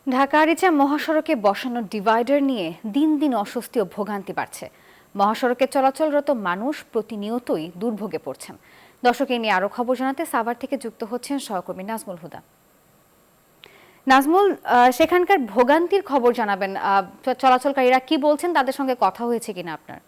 ঢাকা আরিচা মহাসড়কে বসানো ডিভাইডার নিয়ে দিন দিন অস্বস্তি ও ভোগান্তি বাড়ছে। মহাসড়কে চলাচলরত মানুষ প্রতিনিয়তই দুর্ভোগে পড়ছেন। দর্শক, এ নিয়ে আরো খবর জানাতে সাভার থেকে যুক্ত হচ্ছেন সহকর্মী নাজমুল হুদা। নাজমুল, সেখানকার ভোগান্তির খবর জানাবেন। চলাচলকারীরা কি বলছেন, তাদের সঙ্গে কথা হয়েছে কিনা আপনার?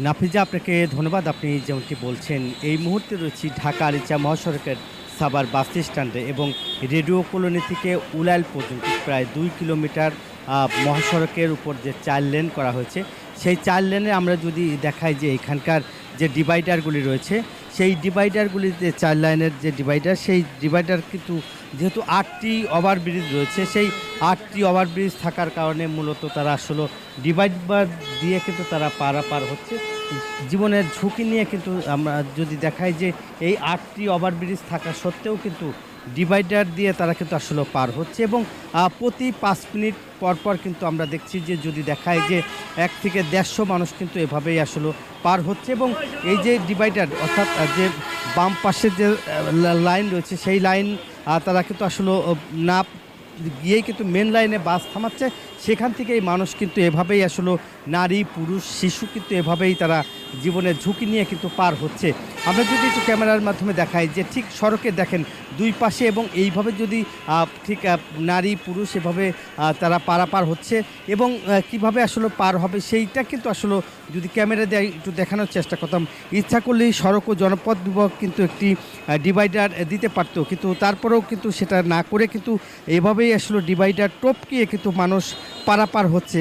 নাফিজা, আপনাকে ধন্যবাদ। আপনি যেমনটি বলছেন, এই মুহূর্তে রয়েছি ঢাকা আরিচা মহাসড়কের সাভার বাস স্ট্যান্ডে এবং রেডিও কলোনি থেকে উলাইল পর্যন্ত প্রায় ২ কিলোমিটার মহাসড়কের উপর যে ৪ লেন করা হয়েছে, সেই ৪ লেনে আমরা যদি দেখাই যে এখানকার যে ডিভাইডারগুলি রয়েছে, সেই ডিভাইডারগুলিতে ৪ লাইনের যে ডিভাইডার, সেই ডিভাইডার কিন্তু যেহেতু ৮টি ওভারব্রিজ রয়েছে, সেই ৮টি ওভারব্রিজ থাকার কারণে মূলত তারা আসলে ডিভাইডার দিয়ে কিন্তু তারা পারাপার হচ্ছে। জীবনের ঝুঁকি নিয়ে কিন্তু আমরা যদি দেখাই যে এই ৮টি ওভারব্রিজ থাকা সত্ত্বেও কিন্তু ডিভাইডার দিয়ে তারা কিন্তু আসলে পার হচ্ছে এবং প্রতি ৫ মিনিট পর কিন্তু আমরা দেখছি যে যদি দেখায় যে ১ থেকে ১৫০ মানুষ কিন্তু এভাবেই আসলে পার হচ্ছে এবং এই যে ডিভাইডার অর্থাৎ যে বাম পাশের যে লাইন রয়েছে, সেই লাইন তারা কিন্তু আসলে না গিয়েই কিন্তু মেন লাইনে বাস থামাচ্ছে। সেখান থেকেই মানুষ কিন্তু এভাবেই আসলে নারী, পুরুষ, শিশু কিন্তু এভাবেই তারা জীবনের ঝুঁকি নিয়ে কিন্তু পার হচ্ছে। আমরা যদি একটু ক্যামেরার মাধ্যমে দেখাই যে ঠিক সড়কে দেখেন দুই পাশে এবং এইভাবে যদি ঠিক নারী, পুরুষ এভাবে তারা পারাপার হচ্ছে এবং কিভাবে আসলে পার হবে সেইটা কিন্তু আসলে যদি ক্যামেরা দিয়ে একটু দেখানোর চেষ্টা করতাম। ইচ্ছা করলেই সড়ক ও জনপথ বিভাগ কিন্তু একটি ডিভাইডার দিতে পারতো, কিন্তু তারপরেও কিন্তু সেটা না করে কিন্তু এভাবেই আসলে ডিভাইডার টপকিয়ে কিন্তু মানুষ পারাপার হচ্ছে।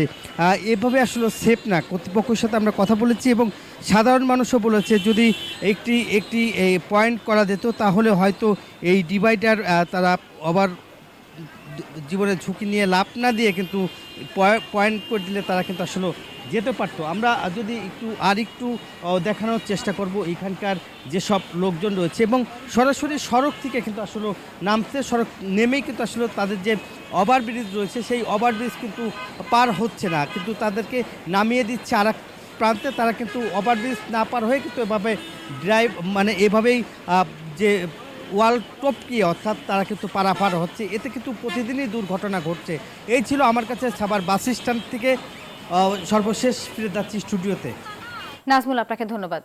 এভাবে আসলে সেফ না। কর্তৃপক্ষের সাথে আমরা কথা বলেছি এবং সাধারণ মানুষও বলেছে যদি একটি পয়েন্ট করা যেত তাহলে হয়তো এই ডিভাইডার তারা আবার জীবনের ঝুঁকি নিয়ে লাভ না দিয়ে কিন্তু পয়েন্ট করে দিলে তারা কিন্তু আসলে যেতে পারতো। আমরা যদি একটু দেখানোর চেষ্টা করব এখানকার যেসব লোকজন রয়েছে এবং সরাসরি সড়ক থেকে কিন্তু আসলে নামতে, সড়ক নেমেই কিন্তু আসলে তাদের যে ওভারব্রিজ রয়েছে সেই ওভারব্রিজ কিন্তু পার হচ্ছে না, কিন্তু তাদেরকে নামিয়ে দিচ্ছে আর এক প্রান্তে। তারা কিন্তু ওভারব্রিজ না পার হয়ে কিন্তু এভাবে এভাবেই যে ওয়াল টপকিয়ে অর্থাৎ তারা কিন্তু পারাপার হচ্ছে। এতে কিন্তু প্রতিদিনই দুর্ঘটনা ঘটছে। এই ছিল আমার কাছে সাভার বাস স্ট্যান্ড থেকে সর্বশেষ ফিরে যাচ্ছি স্টুডিওতে। নাজমুল, আপনাকে ধন্যবাদ।